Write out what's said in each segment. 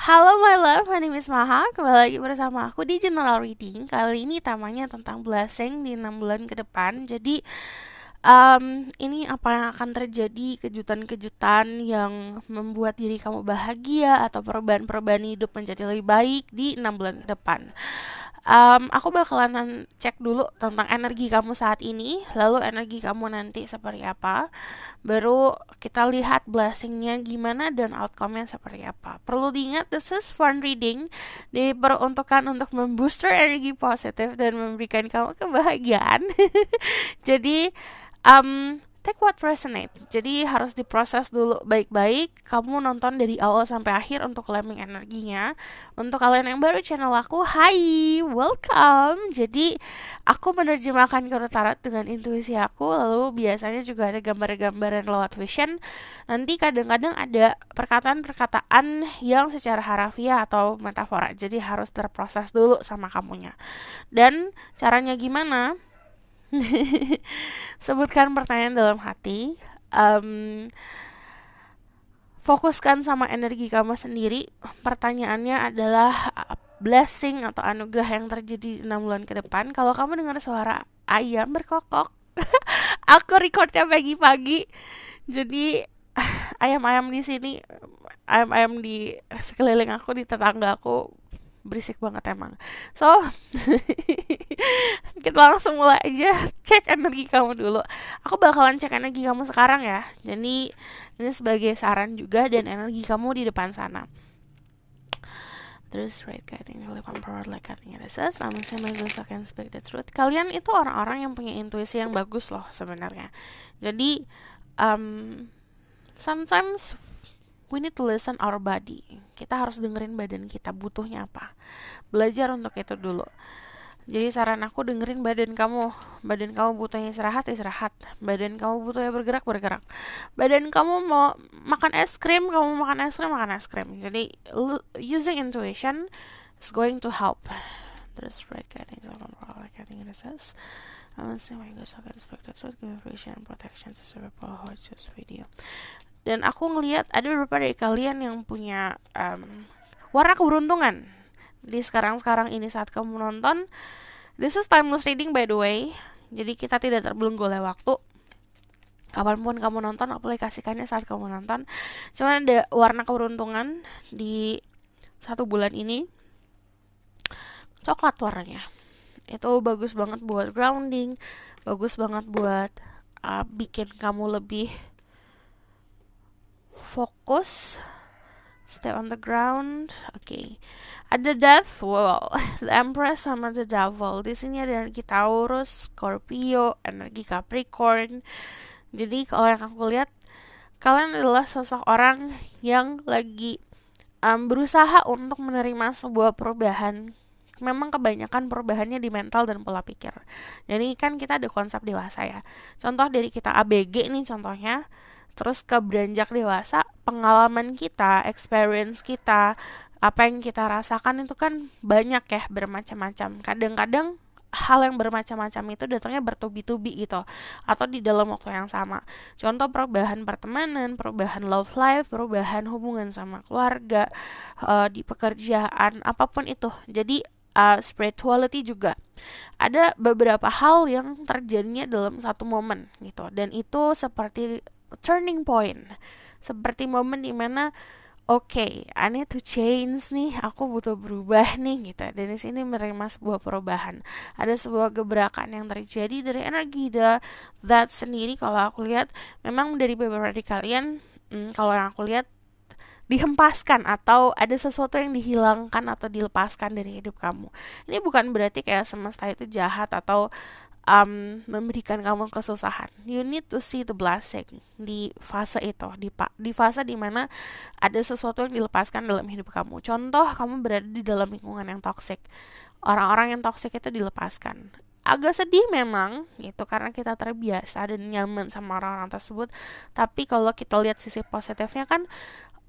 Halo my love, my name is Maha. Kembali lagi bersama aku di General Reading. Kali ini temanya tentang blessing di 6 bulan ke depan. Jadi ini apa yang akan terjadi, kejutan-kejutan yang membuat diri kamu bahagia atau perubahan-perubahan hidup menjadi lebih baik di 6 bulan ke depan. Aku bakalan cek dulu tentang energi kamu saat ini, lalu energi kamu nanti seperti apa. Baru kita lihat blessingnya gimana dan outcome-nya seperti apa. Perlu diingat, this is fun reading, diperuntukkan untuk membooster energi positif dan memberikan kamu kebahagiaan. Jadi take what resonate. Jadi harus diproses dulu baik-baik. Kamu nonton dari awal sampai akhir untuk claiming energinya. Untuk kalian yang baru channel aku, hai, welcome. Jadi aku menerjemahkan tarot tarot dengan intuisi aku. Lalu biasanya juga ada gambar-gambaran lewat vision. Nanti kadang-kadang ada perkataan-perkataan yang secara harafiah atau metafora. Jadi harus terproses dulu sama kamunya. Dan caranya gimana? Sebutkan pertanyaan dalam hati. Fokuskan sama energi kamu sendiri. Pertanyaannya adalah blessing atau anugerah yang terjadi di 6 bulan ke depan. Kalau kamu dengar suara ayam berkokok, aku recordnya pagi-pagi. Jadi ayam-ayam di sini, ayam-ayam di sekeliling aku, di tetangga aku berisik banget emang. So, kita langsung mulai aja cek energi kamu dulu. Aku bakalan cek energi kamu sekarang ya. Jadi ini sebagai saran juga dan energi kamu di depan sana. Terus right guiding live on power like cutting it says, I'm saying my ghost can speak the truth. Kalian itu orang-orang yang punya intuisi yang bagus loh sebenarnya. Jadi sometimes we need to listen our body. Kita harus dengerin badan kita butuhnya apa. Belajar untuk itu dulu. Jadi saran aku, dengerin badan kamu. Badan kamu butuhnya istirahat, istirahat. Badan kamu butuhnya bergerak, bergerak. Badan kamu mau makan es krim, kamu makan es krim, makan es krim. Jadi using intuition is going to help. Terus right guiding it says, I'm saying my gosh, I can expect the truth, give information and protection to serve people who watch this video. Dan aku ngelihat ada beberapa dari kalian yang punya warna keberuntungan di sekarang ini saat kamu nonton. This is timeless reading by the way. Jadi kita tidak terbelenggu oleh waktu. Kapanpun kamu nonton, aplikasikannya saat kamu nonton. Cuman ada warna keberuntungan di 1 bulan ini. Coklat warnanya. Itu bagus banget buat grounding, bagus banget buat bikin kamu lebih fokus. Stay on the ground. Okay. Ada Death, wow. The Empress sama The Devil. Di sini ada energi Taurus, Scorpio, energi Capricorn. Jadi kalau yang aku lihat, kalian adalah sosok orang yang lagi berusaha untuk menerima sebuah perubahan. Memang kebanyakan perubahannya di mental dan pola pikir. Jadi kan kita ada konsep dewasa ya. Contoh dari kita ABG nih contohnya. Terus ke beranjak dewasa, pengalaman kita, experience kita, apa yang kita rasakan itu kan banyak ya, bermacam-macam. Kadang-kadang hal yang bermacam-macam itu datangnya bertubi-tubi gitu, atau di dalam waktu yang sama. Contoh perubahan pertemanan, perubahan love life, perubahan hubungan sama keluarga, di pekerjaan, apapun itu. Jadi spirituality juga ada beberapa hal yang terjadinya dalam satu momen gitu, dan itu seperti turning point, seperti momen dimana okay, I need to change nih, aku butuh berubah nih gitu. Dan di sini menerima sebuah perubahan, ada sebuah gebrakan yang terjadi dari energi that sendiri. Kalau aku lihat memang dari beberapa dari kalian, kalau yang aku lihat dihempaskan atau ada sesuatu yang dihilangkan atau dilepaskan dari hidup kamu. Ini bukan berarti kayak semesta itu jahat atau memberikan kamu kesusahan. You need to see the blessing di fase itu, di fase dimana ada sesuatu yang dilepaskan dalam hidup kamu. Contoh, kamu berada di dalam lingkungan yang toksik. Orang-orang yang toksik itu dilepaskan. Agak sedih memang gitu, karena kita terbiasa dan nyaman sama orang-orang tersebut. Tapi kalau kita lihat sisi positifnya kan,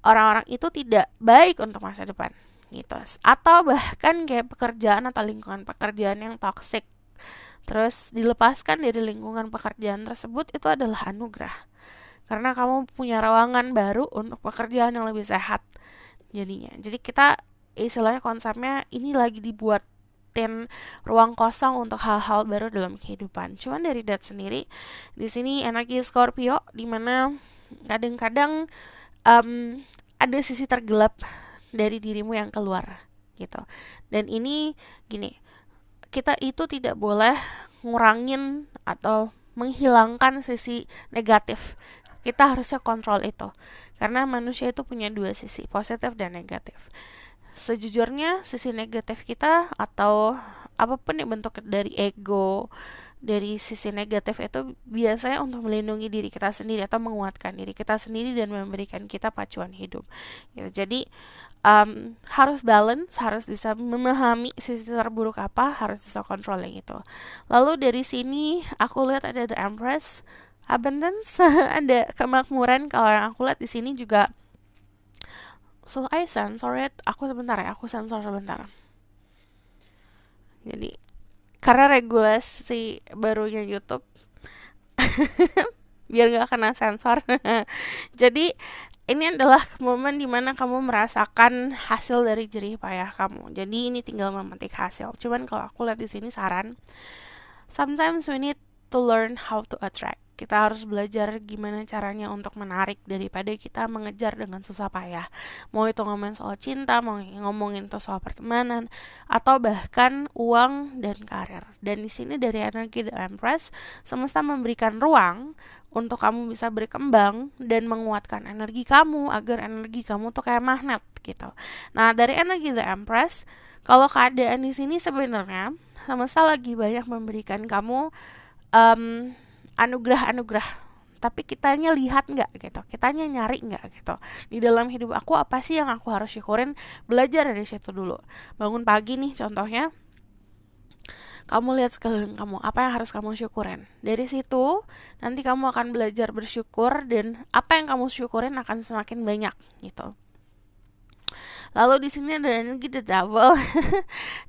orang-orang itu tidak baik untuk masa depan gitu. Atau bahkan kayak pekerjaan atau lingkungan pekerjaan yang toksik, terus dilepaskan dari lingkungan pekerjaan tersebut, itu adalah anugerah. Karena kamu punya ruangan baru untuk pekerjaan yang lebih sehat. jadinya. Jadi kita istilahnya konsepnya ini lagi dibuatin ruang kosong untuk hal-hal baru dalam kehidupan. Cuman dari Dat sendiri, di sini energi Scorpio, dimana kadang-kadang ada sisi tergelap dari dirimu yang keluar gitu. Dan ini gini, kita itu tidak boleh ngurangin atau menghilangkan sisi negatif. Kita harusnya kontrol itu. Karena manusia itu punya dua sisi, positif dan negatif. Sejujurnya sisi negatif kita atau apapun yang bentuk dari ego, dari sisi negatif itu biasanya untuk melindungi diri kita sendiri atau menguatkan diri kita sendiri dan memberikan kita pacuan hidup. Gitu. Jadi harus balance, harus bisa memahami sisi terburuk apa, harus bisa kontrol yang itu. Lalu dari sini aku lihat ada The Empress, abundance, ada kemakmuran. Kalau yang aku lihat di sini juga, so I sensor it. Aku sensor sebentar. Jadi karena regulasi barunya YouTube biar nggak kena sensor. Jadi ini adalah momen dimana kamu merasakan hasil dari jerih payah kamu. Jadi ini tinggal memetik hasil. Cuman kalau aku lihat di sini saran, sometimes we need to learn how to attract. Kita harus belajar gimana caranya untuk menarik daripada kita mengejar dengan susah payah. Mau itu ngomongin soal cinta, mau ngomongin itu soal pertemanan, atau bahkan uang dan karir. Dan di sini dari energi The Empress, semesta memberikan ruang untuk kamu bisa berkembang dan menguatkan energi kamu agar energi kamu tuh kayak magnet gitu. Nah, dari energi The Empress, kalau keadaan di sini sebenarnya semesta lagi banyak memberikan kamu anugerah-anugerah, tapi kitanya lihat nggak gitu, kitanya nyari nggak gitu. Di dalam hidup aku apa sih yang aku harus syukurin, belajar dari situ dulu. Bangun pagi nih contohnya, kamu lihat sekeliling kamu, apa yang harus kamu syukurin. Dari situ nanti kamu akan belajar bersyukur, dan apa yang kamu syukurin akan semakin banyak gitu. Lalu di sini ada energi The Devil.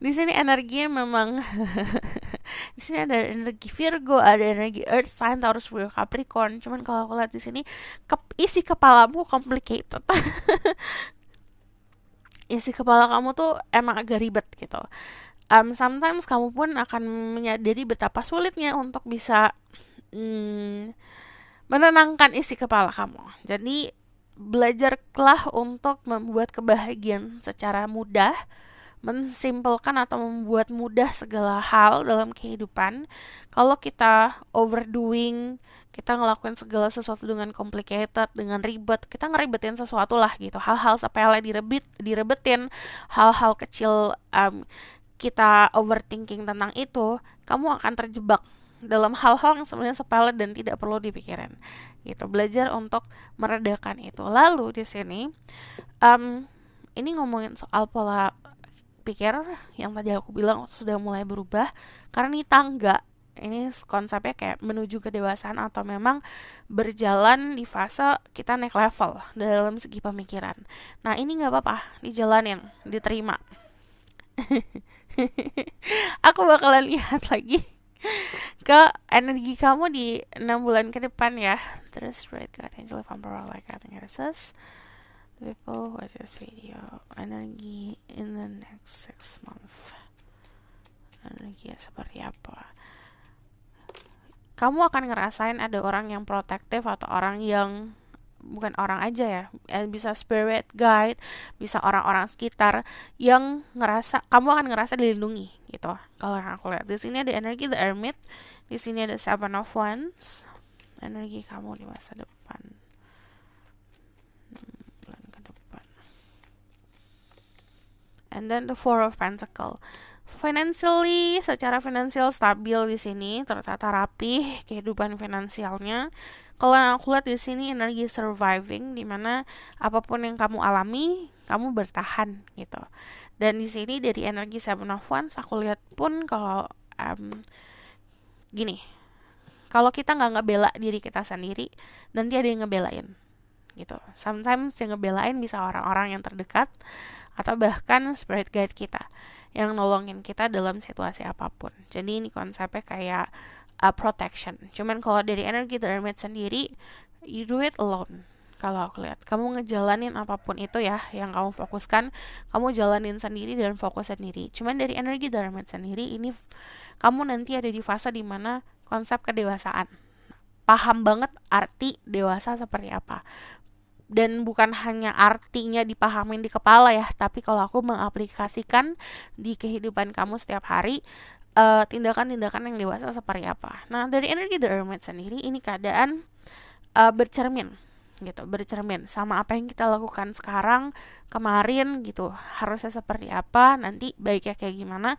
Di sini energinya memang di sini ada energi Virgo, ada energi Earth sign, Taurus, Virgo, Capricorn. Cuman kalau aku lihat di sini isi kepalamu complicated. Isi kepala kamu tuh emang agak ribet gitu. Sometimes kamu pun akan menyadari betapa sulitnya untuk bisa menenangkan isi kepala kamu. Jadi belajarlah untuk membuat kebahagiaan secara mudah, mensimpelkan atau membuat mudah segala hal dalam kehidupan. Kalau kita overdoing, kita ngelakuin segala sesuatu dengan complicated, dengan ribet, kita ngeribetin sesuatu lah gitu. Hal-hal sepele direbetin, hal-hal kecil kita overthinking tentang itu, kamu akan terjebak dalam hal-hal yang sebenarnya sepele dan tidak perlu dipikirin gitu. Belajar untuk meredakan itu. Lalu di sini ini ngomongin soal pola pikir yang tadi aku bilang sudah mulai berubah, karena ini tangga, ini konsepnya kayak menuju kedewasaan atau memang berjalan di fase kita naik level dalam segi pemikiran. Nah ini nggak apa-apa, dijalanin, diterima. Aku bakalan lihat lagi ke energi kamu di 6 bulan ke depan ya. Terus Spirit Guide Angel Vampire like Arthur, people watch this video, energi in the next 6 months. Energi seperti apa? Kamu akan ngerasain ada orang yang protektif atau orang yang bukan orang aja ya, bisa spirit guide, bisa orang-orang sekitar yang ngerasa kamu akan ngerasa dilindungi gitu. Kalau yang aku lihat di sini ada energi The Hermit, di sini ada Seven of Wands, energi kamu di masa depan, bulan ke depan, and then the Four of Pentacles. Financially, secara finansial stabil di sini, tertata rapih kehidupan finansialnya. Kalau yang aku lihat di sini energi surviving, dimana apapun yang kamu alami, kamu bertahan gitu. Dan di sini dari energi Seven of Wands, aku lihat pun kalau gini, kalau kita nggak ngebela diri kita sendiri, nanti ada yang ngebelain gitu. Sometimes yang ngebelain bisa orang-orang yang terdekat atau bahkan spirit guide kita yang nolongin kita dalam situasi apapun. Jadi ini konsepnya kayak protection. Cuman kalau dari energi The Hermit sendiri, you do it alone. kalau aku lihat. Kamu ngejalanin apapun itu ya, yang kamu fokuskan, kamu jalanin sendiri dan fokus sendiri. Cuman dari energi The Hermit sendiri, ini kamu nanti ada di fase dimana konsep kedewasaan. Paham banget arti dewasa seperti apa. Dan bukan hanya artinya dipahamin di kepala ya, tapi kalau aku mengaplikasikan di kehidupan kamu setiap hari, tindakan-tindakan yang dewasa seperti apa. Nah, dari energi The Hermit sendiri, ini keadaan bercermin gitu, bercermin sama apa yang kita lakukan sekarang, kemarin gitu, harusnya seperti apa, nanti baiknya kayak gimana.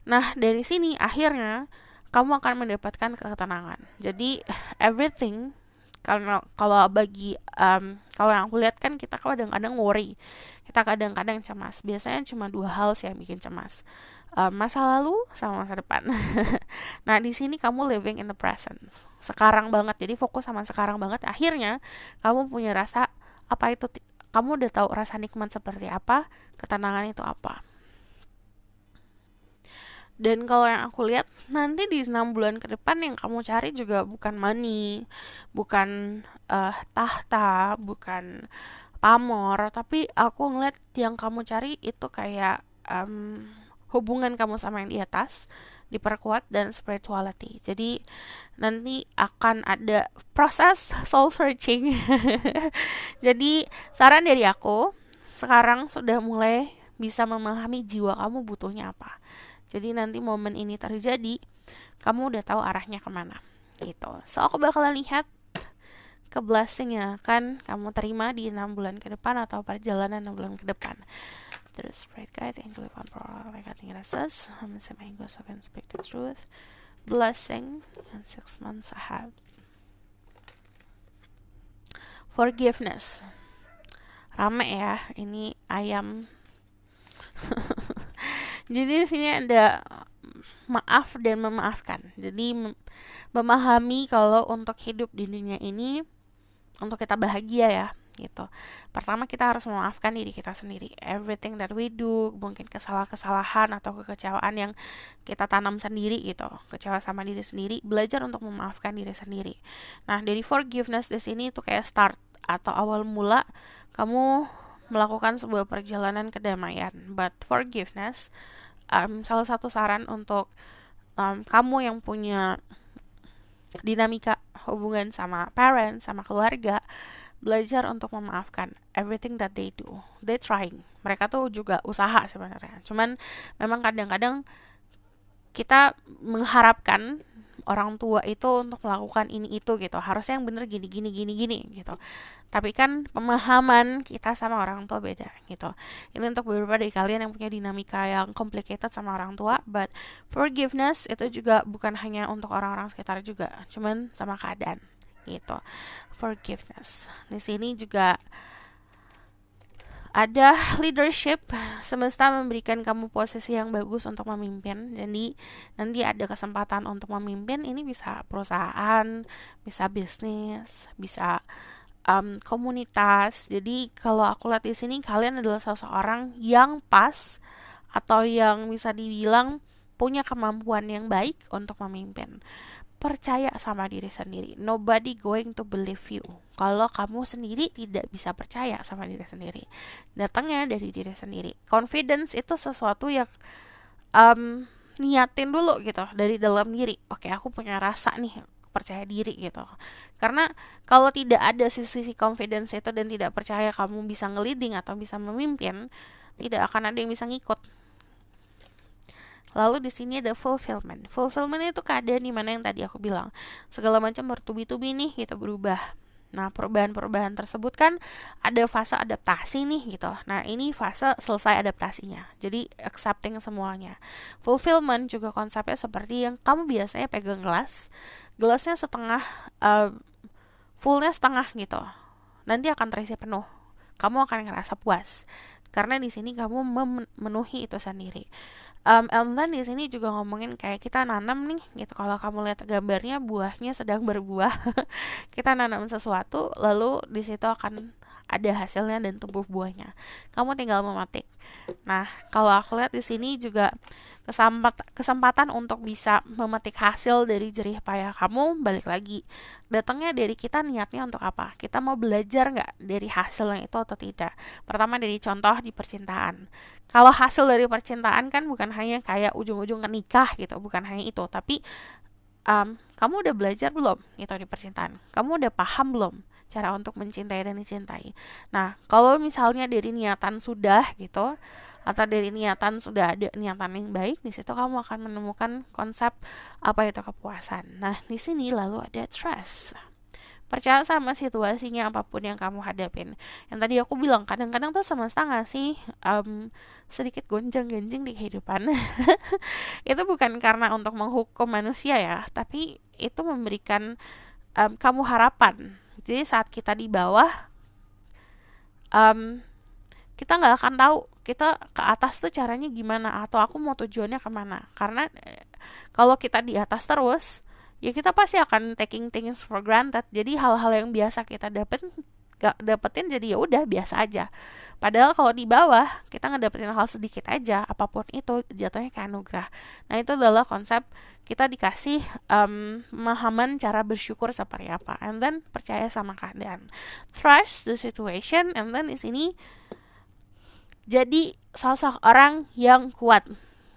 Nah, dari sini akhirnya kamu akan mendapatkan ketenangan. Jadi everything, karena kalau bagi kalau yang aku lihat kan, kita kadang-kadang worry, kita kadang-kadang cemas. Biasanya cuma dua hal sih yang bikin cemas, masa lalu sama masa depan. Nah, di sini kamu living in the present, sekarang banget. Jadi fokus sama sekarang banget. Akhirnya kamu punya rasa apa itu, kamu udah tahu rasa nikmat seperti apa, ketenangan itu apa. Dan kalau yang aku lihat, nanti di 6 bulan ke depan yang kamu cari juga bukan money, bukan tahta, bukan pamor, tapi aku ngeliat yang kamu cari itu kayak hubungan kamu sama yang di atas diperkuat, dan spirituality. Jadi nanti akan ada proses soul searching. Jadi saran dari aku, sekarang sudah mulai bisa memahami jiwa kamu butuhnya apa. Jadi nanti momen ini terjadi, kamu udah tahu arahnya kemana gitu. So aku bakalan lihat ke blessing yang akan kamu terima di 6 bulan ke depan, atau perjalanan 6 bulan ke depan. Terus Spirit Guide, Angel Control, like I think it says, I'm gonna say my ego so I can speak the truth. Blessing and 6 months ahead. Forgiveness. Rame ya, ini ayam. Jadi di sini ada maaf dan memaafkan. Jadi memahami kalau untuk hidup di dunia ini, untuk kita bahagia ya gitu, pertama kita harus memaafkan diri kita sendiri. Everything that we do, mungkin kesalahan atau kekecewaan yang kita tanam sendiri gitu, kecewa sama diri sendiri, belajar untuk memaafkan diri sendiri. Nah, dari forgiveness di sini itu kayak start atau awal mula kamu melakukan sebuah perjalanan kedamaian. But forgiveness, salah satu saran untuk kamu yang punya dinamika hubungan sama parents, sama keluarga, belajar untuk memaafkan everything that they do. They trying. Mereka tuh juga usaha sebenarnya. Cuman memang kadang-kadang kita mengharapkan orang tua itu untuk melakukan ini itu gitu. Harusnya yang bener gini gitu. Tapi kan pemahaman kita sama orang tua beda gitu. Ini untuk beberapa dari kalian yang punya dinamika yang complicated sama orang tua. But forgiveness itu juga bukan hanya untuk orang-orang sekitar juga, cuman sama keadaan gitu. Forgiveness. Di sini juga ada leadership. Semesta memberikan kamu posisi yang bagus untuk memimpin. Jadi nanti ada kesempatan untuk memimpin. Ini bisa perusahaan, bisa bisnis, bisa komunitas. Jadi kalau aku lihat di sini, kalian adalah seseorang yang pas atau yang bisa dibilang punya kemampuan yang baik untuk memimpin. Percaya sama diri sendiri. Nobody going to believe you kalau kamu sendiri tidak bisa percaya sama diri sendiri. Datangnya dari diri sendiri. Confidence itu sesuatu yang niatin dulu gitu dari dalam diri. Oke, aku punya rasa nih, percaya diri gitu. Karena kalau tidak ada sisi confidence itu dan tidak percaya kamu bisa nge-leading atau bisa memimpin, tidak akan ada yang bisa ngikut. Lalu di sini ada fulfillment. Fulfillment itu keadaan di mana yang tadi aku bilang, segala macam bertubi-tubi nih gitu, berubah. Nah, perubahan-perubahan tersebut kan ada fase adaptasi nih gitu. Nah, ini fase selesai adaptasinya. Jadi accepting semuanya. Fulfillment juga konsepnya seperti yang kamu biasanya pegang gelas. Gelasnya setengah, fullnya setengah gitu. Nanti akan terisi penuh. Kamu akan ngerasa puas. Karena di sini kamu memenuhi itu sendiri. And then di sini juga ngomongin kayak kita nanam nih gitu. Kalau kamu lihat gambarnya, buahnya sedang berbuah. Kita nanam sesuatu, lalu di situ akan ada hasilnya dan tumbuh buahnya. Kamu tinggal memetik. Nah, kalau aku lihat di sini juga kesempatan untuk bisa memetik hasil dari jerih payah kamu, balik lagi. Datangnya dari kita, niatnya untuk apa? Kita mau belajar nggak dari hasilnya itu atau tidak? Pertama dari contoh di percintaan. Kalau hasil dari percintaan kan bukan hanya kayak ujung-ujung ke nikah gitu, bukan hanya itu. Tapi kamu udah belajar belum itu di percintaan? Kamu udah paham belum cara untuk mencintai dan dicintai? Nah, kalau misalnya dari niatan sudah gitu, atau dari niatan sudah ada niatan yang baik, di situ kamu akan menemukan konsep apa itu kepuasan. Nah, di sini lalu ada trust. Percaya sama situasinya apapun yang kamu hadapin. Yang tadi aku bilang, kadang-kadang tuh semesta ngasih sedikit gonjang-ganjing di kehidupan. Itu bukan karena untuk menghukum manusia ya, tapi itu memberikan kamu harapan. Jadi saat kita di bawah, kita nggak akan tahu kita ke atas tuh caranya gimana, atau aku mau tujuannya kemana. Karena kalau kita di atas terus, ya kita pasti akan taking things for granted. Jadi hal-hal yang biasa kita dapetin jadi ya udah biasa aja. Padahal kalau di bawah kita ngedapetin hal sedikit aja, apapun itu jatuhnya kayak anugerah. Nah, itu adalah konsep kita dikasih pemahaman cara bersyukur seperti apa, and then percaya sama keadaan, trust the situation, and then di sini jadi sosok orang yang kuat.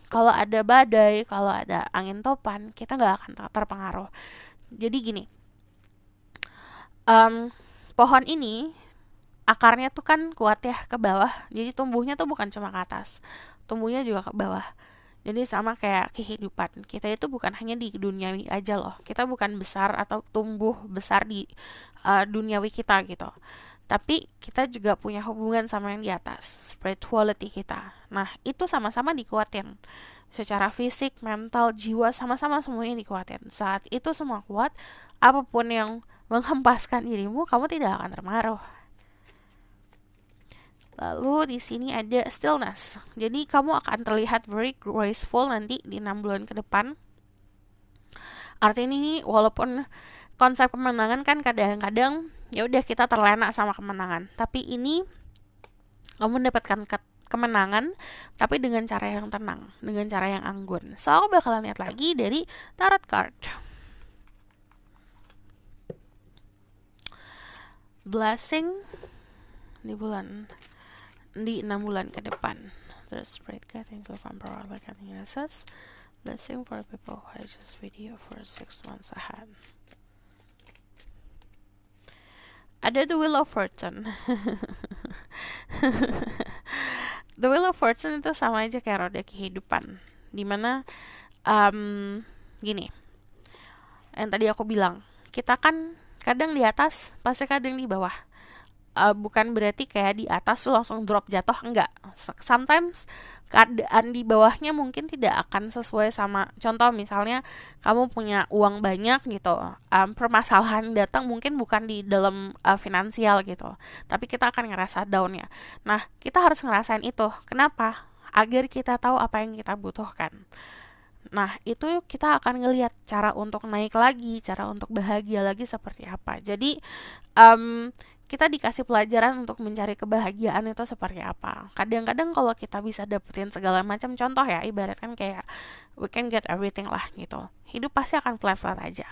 Kalau ada badai, kalau ada angin topan, kita nggak akan terpengaruh. Jadi gini, pohon ini akarnya tuh kan kuat ya ke bawah, jadi tumbuhnya tuh bukan cuma ke atas, tumbuhnya juga ke bawah. Jadi sama kayak kehidupan, kita itu bukan hanya di duniawi aja loh, kita bukan besar atau tumbuh besar di duniawi kita gitu, tapi kita juga punya hubungan sama yang di atas, spirituality kita. Nah, itu sama-sama dikuatin secara fisik, mental, jiwa, sama-sama semuanya dikuatin. Saat itu semua kuat, apapun yang menghempaskan dirimu, kamu tidak akan terpengaruh. Lalu di sini ada stillness. Jadi kamu akan terlihat very graceful nanti di 6 bulan ke depan. Artinya ini walaupun konsep kemenangan kan kadang-kadang ya udah kita terlena sama kemenangan, tapi ini kamu mendapatkan kemenangan tapi dengan cara yang tenang, dengan cara yang anggun. So aku bakalan lihat lagi dari tarot card. Blessing di 6 bulan ke depan. Terus spread God, angel from power, like Jesus. Blessing for people who watch this video for 6 months ahead. Ada the Wheel of Fortune. The Wheel of Fortune itu sama aja kayak roda kehidupan, dimana gini, yang tadi aku bilang, kita kan kadang di atas, pasti kadang di bawah. Bukan berarti kayak di atas tuh langsung drop jatuh, enggak. Sometimes keadaan di bawahnya mungkin tidak akan sesuai sama, contoh misalnya kamu punya uang banyak gitu, permasalahan datang mungkin bukan di dalam finansial gitu, tapi kita akan ngerasa down ya. Nah, kita harus ngerasain itu. Kenapa? Agar kita tahu apa yang kita butuhkan. Nah, itu kita akan ngelihat cara untuk naik lagi, cara untuk bahagia lagi seperti apa. Jadi kita dikasih pelajaran untuk mencari kebahagiaan itu seperti apa. Kadang-kadang kalau kita bisa dapetin segala macam, contoh ya, ibaratkan kayak we can get everything lah gitu, hidup pasti akan flat-flat aja.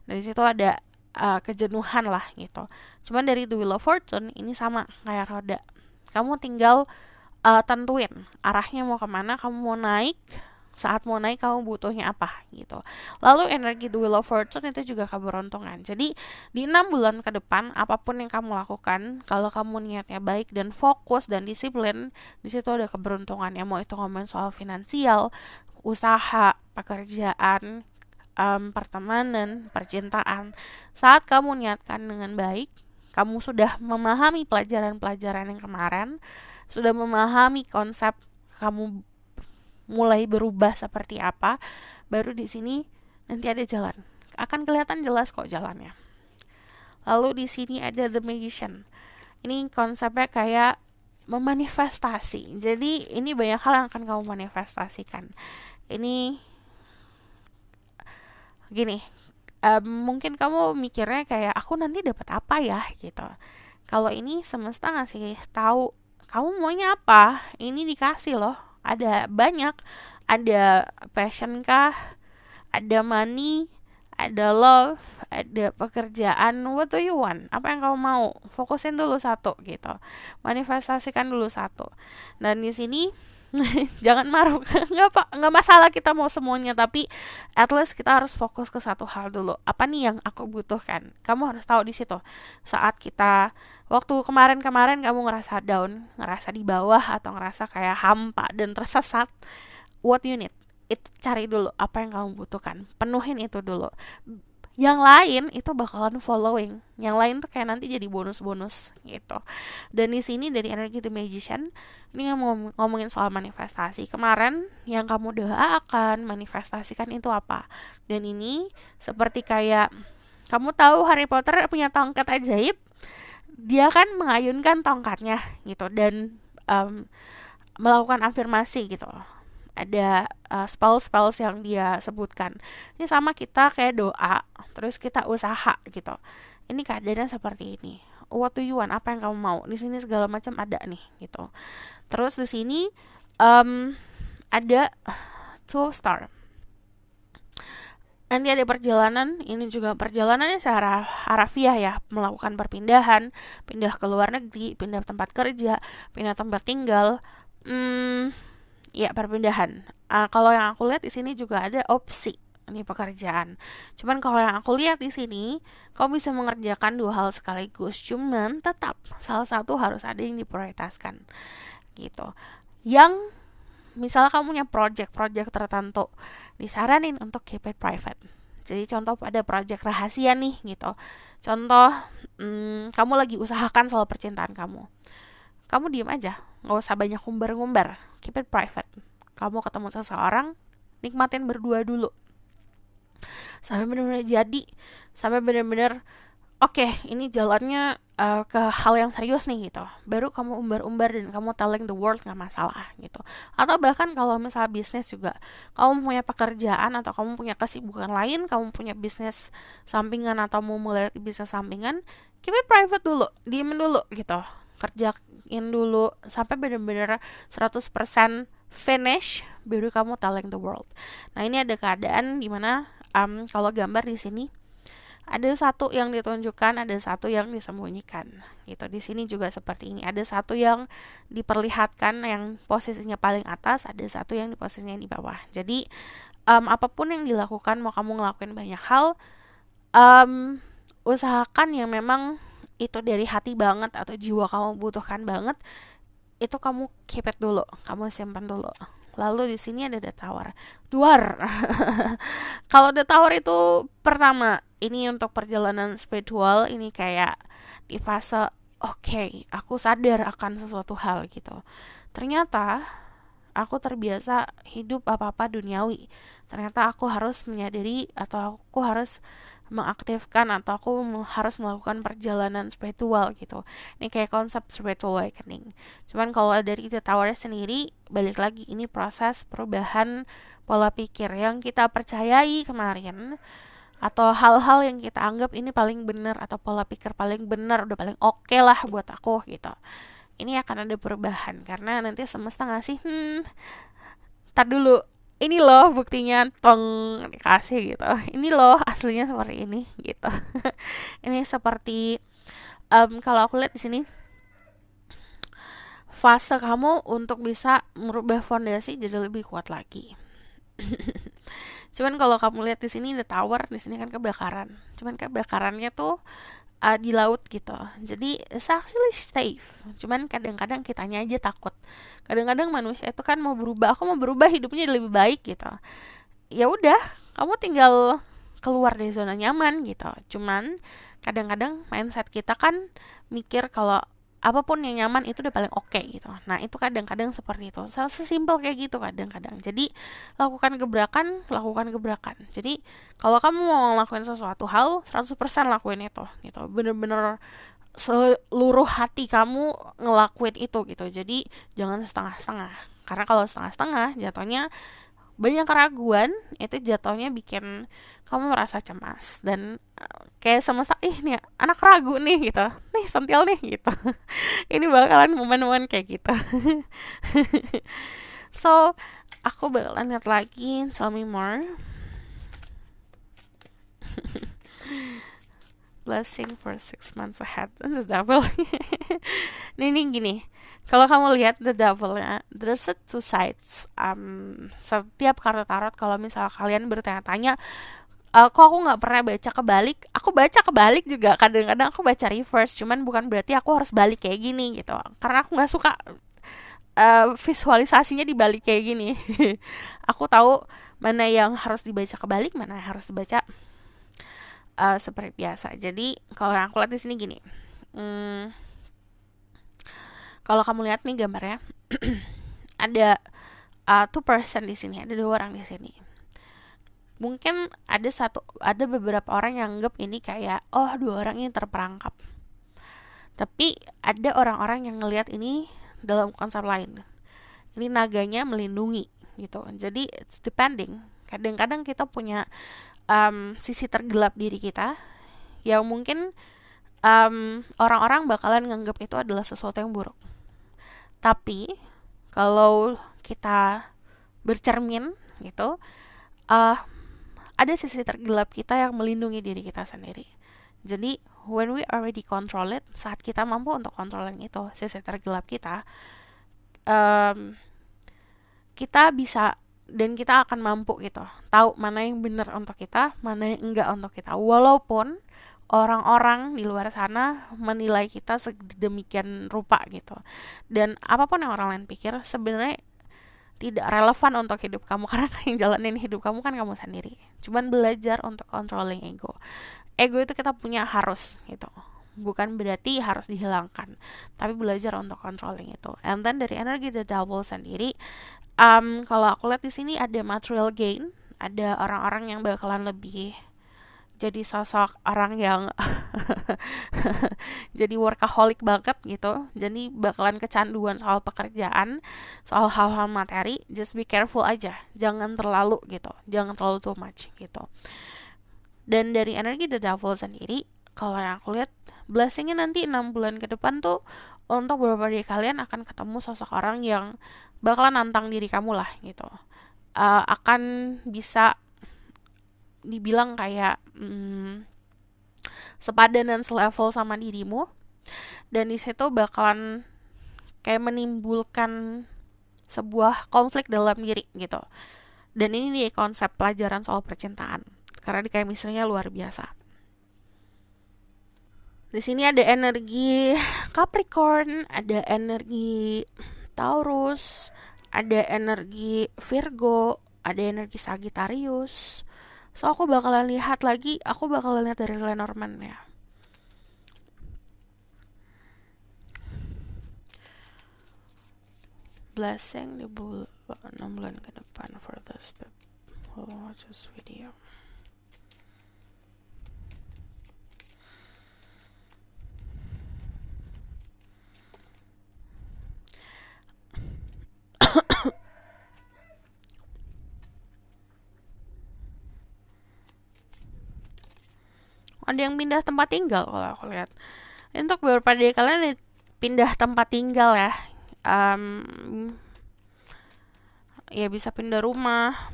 Dari situ ada kejenuhan lah gitu. Cuman dari The Wheel of Fortune ini sama kayak roda, kamu tinggal tentuin arahnya mau kemana, kamu mau naik. Saat mau naik kamu butuhnya apa gitu. Lalu energi The Wheel of Fortune itu juga keberuntungan. Jadi di 6 bulan ke depan, apapun yang kamu lakukan, kalau kamu niatnya baik dan fokus dan disiplin, di situ ada keberuntungan. Ya mau itu ngomongin soal finansial, usaha, pekerjaan, pertemanan, percintaan. Saat kamu niatkan dengan baik, kamu sudah memahami pelajaran-pelajaran yang kemarin, sudah memahami konsep kamu mulai berubah seperti apa, baru di sini nanti ada jalan. Akan kelihatan jelas kok jalannya. Lalu di sini ada The Magician. Ini konsepnya kayak memanifestasi. Jadi ini banyak hal yang akan kamu manifestasikan. Ini gini, mungkin kamu mikirnya kayak aku nanti dapat apa ya gitu. Kalau ini semesta ngasih tahu kamu maunya apa, ini dikasih loh. Ada banyak, ada passion kah, ada money, ada love, ada pekerjaan. What do you want? Apa yang kamu mau? Fokusin dulu satu gitu. Manifestasikan dulu satu. Dan di sini jangan marah, nggak pak, nggak masalah kita mau semuanya, tapi at least kita harus fokus ke satu hal dulu. Apa nih yang aku butuhkan? Kamu harus tahu di situ. Saat kita waktu kemarin-kemarin kamu ngerasa down, ngerasa di bawah atau ngerasa kayak hampa dan tersesat, what you need? Itu cari dulu apa yang kamu butuhkan. Penuhin itu dulu. Yang lain itu bakalan following. Yang lain tuh kayak nanti jadi bonus-bonus gitu. Dan di sini dari energi The Magician, ini ngomongin soal manifestasi. Kemarin yang kamu doakan, manifestasikan itu apa? Dan ini seperti kayak kamu tahu Harry Potter punya tongkat ajaib, dia kan mengayunkan tongkatnya gitu dan melakukan afirmasi gitu. Ada spells yang dia sebutkan. Ini sama kita kayak doa, terus kita usaha gitu. Ini keadaannya seperti ini. What do you want? Apa yang kamu mau? Di sini segala macam ada nih gitu. Terus di sini ada 12 star. Nanti ada perjalanan, ini juga perjalanannya secara harafiah ya, melakukan perpindahan, pindah ke luar negeri, pindah tempat kerja, pindah tempat tinggal. Ya perpindahan. Kalau yang aku lihat di sini juga ada opsi ini pekerjaan. Cuman kalau yang aku lihat di sini, kamu bisa mengerjakan dua hal sekaligus. Cuman tetap salah satu harus ada yang diprioritaskan. Gitu. Yang misalnya kamu punya project tertentu, disaranin untuk keep it private. Jadi contoh ada project rahasia nih gitu. Contoh kamu lagi usahakan soal percintaan kamu. Kamu diem aja, nggak usah banyak ngumbar-ngumbar, keep it private. Kamu ketemu seseorang, nikmatin berdua dulu, sampai benar-benar jadi, sampai benar-benar oke, ini jalannya ke hal yang serius nih gitu. Baru kamu umbar-umbar dan kamu telling the world, nggak masalah gitu. Atau bahkan kalau misalnya bisnis juga, kamu punya pekerjaan atau kamu punya kesibukan lain, kamu punya bisnis sampingan atau mau mulai bisnis sampingan, keep it private dulu, diemin dulu gitu, kerjain dulu sampai benar-benar 100% finish, baru kamu telling the world. Nah ini ada keadaan dimana kalau gambar di sini ada satu yang ditunjukkan, ada satu yang disembunyikan gitu. Di sini juga seperti ini, ada satu yang diperlihatkan yang posisinya paling atas, ada satu yang di posisinya di bawah. Jadi apapun yang dilakukan, mau kamu ngelakuin banyak hal, usahakan yang memang itu dari hati banget atau jiwa kamu butuhkan banget, itu kamu keep it dulu, kamu simpan dulu. Lalu di sini ada The Tower. Duar. Kalau The Tower itu pertama, ini untuk perjalanan spiritual, ini kayak di fase oke, aku sadar akan sesuatu hal gitu. Ternyata aku terbiasa hidup apa-apa duniawi. Ternyata aku harus menyadari atau aku harus mengaktifkan atau aku harus melakukan perjalanan spiritual gitu. Ini kayak konsep spiritual awakening. Cuman kalau dari The Tower sendiri, balik lagi ini proses perubahan pola pikir yang kita percayai kemarin atau hal-hal yang kita anggap ini paling benar atau pola pikir paling benar, udah paling oke lah buat aku gitu. Ini akan ada perubahan karena nanti semesta ngasih tar dulu, ini loh buktinya, tong, dikasih gitu, ini loh aslinya seperti ini gitu. Ini seperti kalau aku lihat di sini fase kamu untuk bisa merubah fondasi jadi lebih kuat lagi. Cuman kalau kamu lihat di sini The Tower, di sini kan kebakaran. Cuman kebakarannya tuh di laut gitu. Jadi it's actually safe. Cuman kadang-kadang kitanya aja takut. Kadang-kadang manusia itu kan mau berubah, aku mau berubah hidupnya lebih baik gitu. Ya udah, kamu tinggal keluar dari zona nyaman gitu. Cuman kadang-kadang mindset kita kan mikir kalau apapun yang nyaman itu udah paling oke gitu. Nah itu kadang-kadang seperti itu, sesimpel kayak gitu kadang-kadang. Jadi lakukan gebrakan. Jadi kalau kamu mau ngelakuin sesuatu hal, 100% lakuin itu gitu. Bener-bener seluruh hati kamu ngelakuin itu gitu. Jadi jangan setengah-setengah, karena kalau setengah-setengah jatuhnya banyak keraguan, itu jatuhnya bikin kamu merasa cemas dan kayak semesta nih anak ragu nih gitu, nih sentil nih gitu. Ini bakalan momen-momen kayak gitu. So aku bakalan lihat lagi Tell Me More. Blessing for 6 months ahead. The devil. Ini gini. Kalau kamu lihat the devil-nya, there's two sides. Setiap kartu tarot, kalau misal kalian bertanya-tanya, kok aku nggak pernah baca kebalik? Aku baca kebalik juga. Kadang-kadang aku baca reverse. Cuman bukan berarti aku harus balik kayak gini gitu. Karena aku nggak suka visualisasinya dibalik kayak gini. Aku tahu mana yang harus dibaca kebalik, mana yang harus dibaca seperti biasa. Jadi kalau yang aku lihat di sini gini, kalau kamu lihat nih gambarnya, ada two person di sini, ada 2 orang di sini. Mungkin ada beberapa orang yang anggap ini kayak 2 orang ini terperangkap. Tapi ada orang-orang yang ngelihat ini dalam konsep lain. Ini naganya melindungi gitu. Jadi it's depending. Kadang-kadang kita punya sisi tergelap diri kita yang mungkin orang-orang bakalan nganggap itu adalah sesuatu yang buruk. Tapi kalau kita bercermin gitu, ada sisi tergelap kita yang melindungi diri kita sendiri. Jadi when we already control it, saat kita mampu untuk kontrolin itu sisi tergelap kita, kita bisa dan kita akan mampu gitu tahu mana yang benar untuk kita, mana yang enggak untuk kita, walaupun orang-orang di luar sana menilai kita sedemikian rupa gitu. Dan apapun yang orang lain pikir sebenarnya tidak relevan untuk hidup kamu, karena yang jalanin hidup kamu kan kamu sendiri. Cuman belajar untuk controlling ego itu kita punya harus gitu, bukan berarti harus dihilangkan, tapi belajar untuk controlling itu. And then dari energi the devil sendiri, kalau aku lihat di sini ada material gain, ada orang-orang yang bakalan lebih jadi sosok orang yang jadi workaholic banget gitu. Jadi bakalan kecanduan soal pekerjaan, soal hal-hal materi. Just be careful aja, jangan terlalu gitu, jangan terlalu too much gitu. Dan dari energi the devil sendiri, kalau yang aku lihat blessingnya nanti 6 bulan ke depan tuh untuk beberapa dari kalian akan ketemu sosok orang yang bakalan nantang diri kamu lah gitu. Akan bisa dibilang kayak sepadan dan selevel sama dirimu, dan di situ bakalan kayak menimbulkan sebuah konflik dalam diri gitu. Dan ini nih konsep pelajaran soal percintaan, karena di kayak misalnya luar biasa. Di sini ada energi Capricorn, ada energi Taurus, ada energi Virgo, ada energi Sagittarius. So aku bakalan lihat dari Lenormand ya. Blessing di 6 bulan ke depan for this people who watch this video. Ada yang pindah tempat tinggal kalau aku lihat. Untuk beberapa dari kalian pindah tempat tinggal ya. Ya bisa pindah rumah,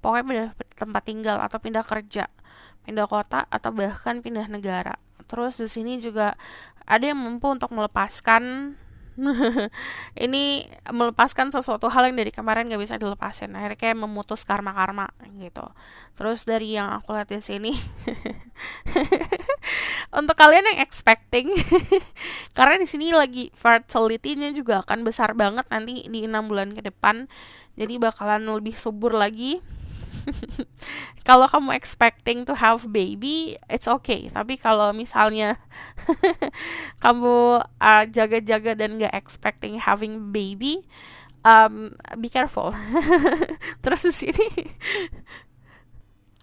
pokoknya pindah tempat tinggal atau pindah kerja, pindah kota, atau bahkan pindah negara. Terus di sini juga ada yang mampu untuk melepaskan ini melepaskan sesuatu hal yang dari kemarin gak bisa dilepasin, akhirnya kayak memutus karma gitu. Terus dari yang aku lihat di sini untuk kalian yang expecting karena di sini lagi fertility-nya juga akan besar banget nanti di 6 bulan ke depan, jadi bakalan lebih subur lagi. Kalau kamu expecting to have baby, it's okay. Tapi kalau misalnya kamu jaga-jaga dan gak expecting having baby, be careful. Terus di sini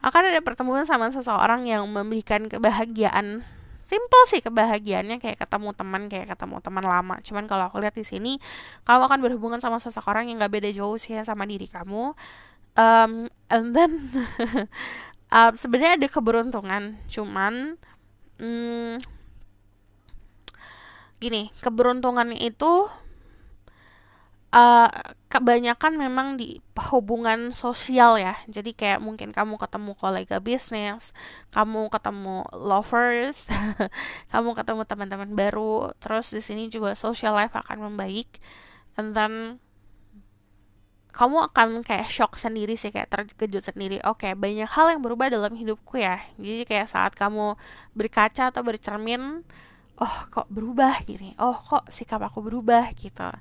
akan ada pertemuan sama seseorang yang memberikan kebahagiaan simple sih kebahagiaannya, kayak ketemu teman lama. Cuman kalau aku lihat di sini, kamu akan berhubungan sama seseorang yang gak beda jauh sih sama diri kamu. And then sebenarnya ada keberuntungan, cuman gini, keberuntungan itu kebanyakan memang di hubungan sosial ya. Jadi kayak mungkin kamu ketemu kolega bisnis, kamu ketemu lovers, kamu ketemu teman-teman baru. Terus di sini juga social life akan membaik. And then kamu akan kayak shock sendiri sih, kayak terkejut sendiri. Oke, banyak hal yang berubah dalam hidupku ya. Jadi kayak saat kamu berkaca atau bercermin, oh kok berubah gini, oh kok sikap aku berubah gitu.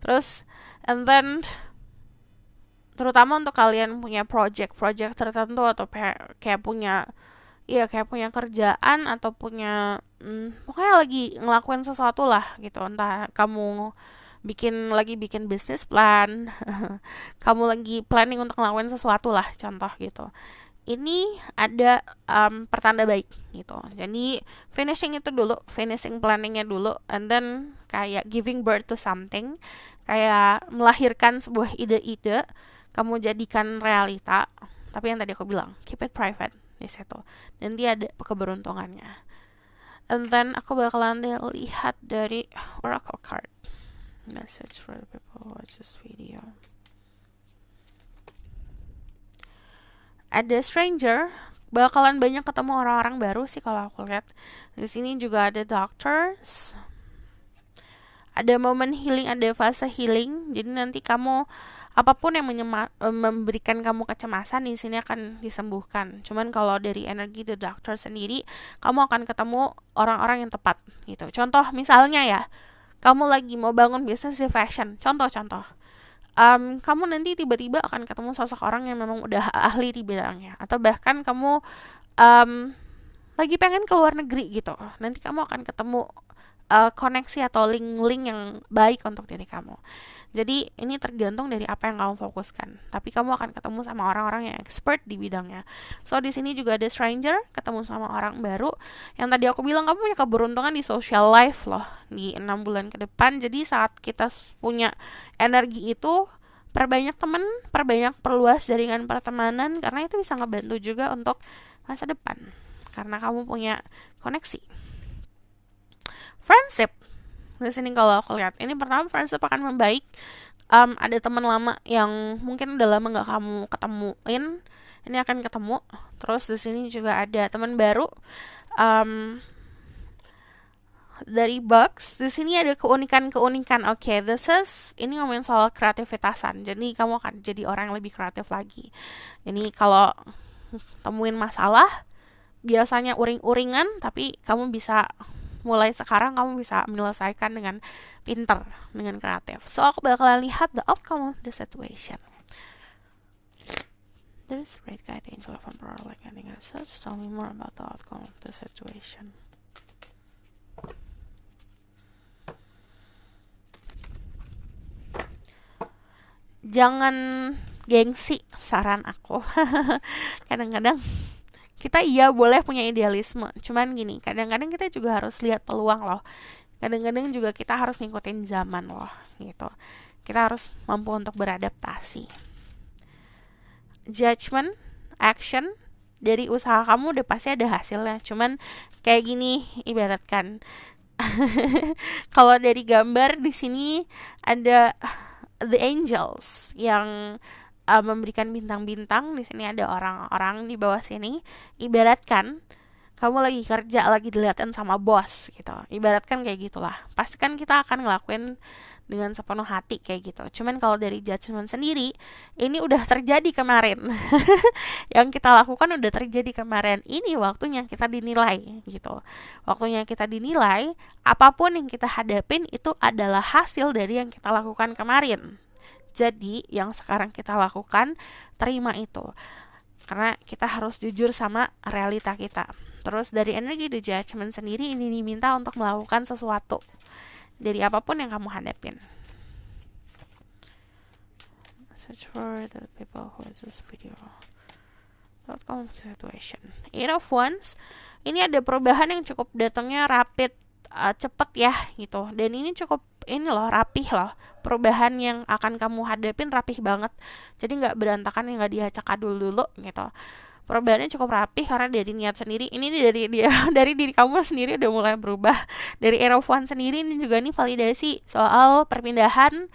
Terus and then terutama untuk kalian punya project tertentu atau kayak punya kerjaan atau punya pokoknya lagi ngelakuin sesuatu lah gitu, entah kamu lagi bikin bisnis plan kamu lagi planning untuk ngelakuin sesuatu lah, contoh gitu. Ini ada pertanda baik gitu. Jadi finishing planningnya dulu, and then kayak giving birth to something, kayak melahirkan sebuah ide-ide, kamu jadikan realita. Tapi yang tadi aku bilang, keep it private di situ. Nanti ada keberuntungannya. And then aku bakalan lihat dari oracle card. Message for the people who watch this video. Ada stranger, bakalan banyak ketemu orang-orang baru sih kalau aku lihat. Di sini juga ada doctors. Ada momen healing, ada fase healing. Jadi nanti kamu apapun yang memberikan kamu kecemasan di sini akan disembuhkan. Cuman kalau dari energi the doctor sendiri, kamu akan ketemu orang-orang yang tepat gitu. Contoh misalnya ya, kamu lagi mau bangun bisnis di fashion. Contoh. Kamu nanti tiba-tiba akan ketemu sosok orang yang memang udah ahli di bidangnya, atau bahkan kamu lagi pengen ke luar negeri gitu, nanti kamu akan ketemu koneksi atau link-link yang baik untuk diri kamu. Jadi ini tergantung dari apa yang kamu fokuskan, tapi kamu akan ketemu sama orang-orang yang expert di bidangnya. So di sini juga ada stranger, ketemu sama orang baru. Yang tadi aku bilang, kamu punya keberuntungan di social life loh di 6 bulan ke depan. Jadi saat kita punya energi itu, perbanyak teman, perluas jaringan pertemanan, karena itu bisa ngebantu juga untuk masa depan, karena kamu punya koneksi. Friendship di sini kalau aku lihat, ini pertama friendship akan membaik. Ada teman lama yang mungkin udah lama nggak kamu ketemuin, ini akan ketemu. Terus di sini juga ada teman baru. Dari box di sini ada keunikan. Oke, ini ngomongin soal kreativitasan. Jadi kamu akan jadi orang yang lebih kreatif lagi. Jadi kalau temuin masalah, biasanya uring-uringan, tapi kamu bisa mulai sekarang kamu bisa menyelesaikan dengan pinter, dengan kreatif. So aku bakalan lihat the outcome of the situation. There's a great guide angel of Emperor like ending it says. Tell me more about the outcome of the situation. Jangan gengsi, saran aku. Kadang-kadang kita boleh punya idealisme, cuman gini, kadang-kadang kita juga harus lihat peluang loh. Kadang-kadang juga kita harus ngikutin zaman loh gitu. Kita harus mampu untuk beradaptasi. Judgment, action dari usaha kamu udah pasti ada hasilnya. Cuman kayak gini, ibaratkan kalau dari gambar di sini ada the angels yang memberikan bintang-bintang. Di sini ada orang-orang di bawah sini. Ibaratkan kamu lagi kerja, lagi dilihatin sama bos gitu. Ibaratkan kayak gitulah. Pasti kan kita akan ngelakuin dengan sepenuh hati kayak gitu. Cuman kalau dari judgment sendiri, ini udah terjadi kemarin. Yang kita lakukan udah terjadi kemarin. Ini waktunya kita dinilai gitu. Waktunya kita dinilai, apapun yang kita hadapin itu adalah hasil dari yang kita lakukan kemarin. Jadi yang sekarang kita lakukan, terima itu. Karena kita harus jujur sama realita kita. Terus dari energi the judgment sendiri, ini diminta untuk melakukan sesuatu dari apapun yang kamu hadapin. Search for the people who watch this video. Conflict situation. Eight of Wands, ini ada perubahan yang cukup datangnya rapid, cepet ya gitu. Dan ini cukup ini loh, rapih loh. Perubahan yang akan kamu hadapin rapih banget. Jadi nggak berantakan, nggak diacak adul dulu gitu. Perubahannya cukup rapih karena dari niat sendiri. Ini dari dia dari diri kamu sendiri udah mulai berubah. Dari Eight of Wands sendiri ini juga nih validasi soal perpindahan.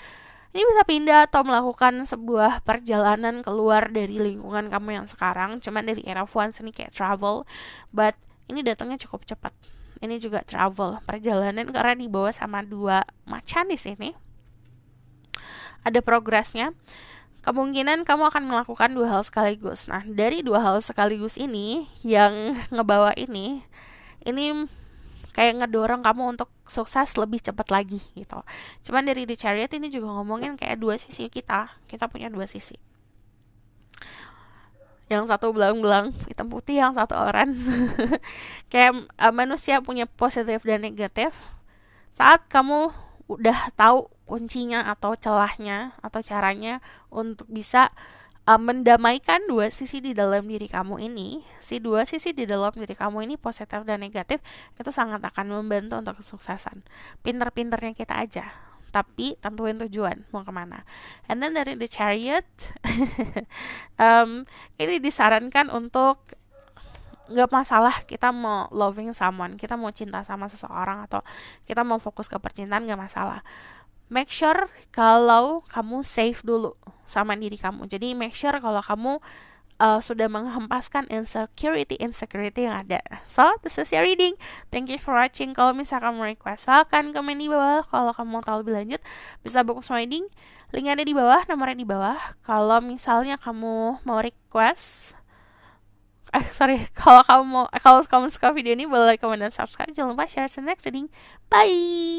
Ini bisa pindah atau melakukan sebuah perjalanan keluar dari lingkungan kamu yang sekarang. Cuman dari Eight of Wands ini kayak travel, but ini datangnya cukup cepat. Ini juga travel, perjalanan, karena dibawa sama 2 macan di sini. Ada progresnya. Kemungkinan kamu akan melakukan 2 hal sekaligus. Nah, dari 2 hal sekaligus ini yang ngebawa ini kayak ngedorong kamu untuk sukses lebih cepat lagi gitu. Cuman dari The Chariot ini juga ngomongin kayak 2 sisi kita. Kita punya 2 sisi. Yang satu belang-belang hitam putih, yang satu orange. Kayak manusia punya positif dan negatif. Saat kamu udah tahu kuncinya atau celahnya atau caranya untuk bisa mendamaikan 2 sisi di dalam diri kamu ini, si 2 sisi di dalam diri kamu ini positif dan negatif, itu sangat akan membantu untuk kesuksesan. Pinter-pinternya kita aja, tapi tentuin tujuan mau kemana. And then dari The Chariot, ini disarankan untuk nggak masalah kita mau loving someone, kita mau cinta sama seseorang atau kita mau fokus ke percintaan, nggak masalah. Make sure kalau kamu safe dulu sama diri kamu. Jadi make sure kalau kamu sudah menghempaskan insecurity yang ada. So, this is your reading. Thank you for watching. Kalau misalkan kamu request, silahkan komen di bawah. Kalau kamu mau tahu lebih lanjut, bisa book my reading. Link ada di bawah, nomornya di bawah. Kalau misalnya kamu mau request, kalau kamu suka video ini, boleh like, comment, dan subscribe. Jangan lupa share. See you next reading. Bye.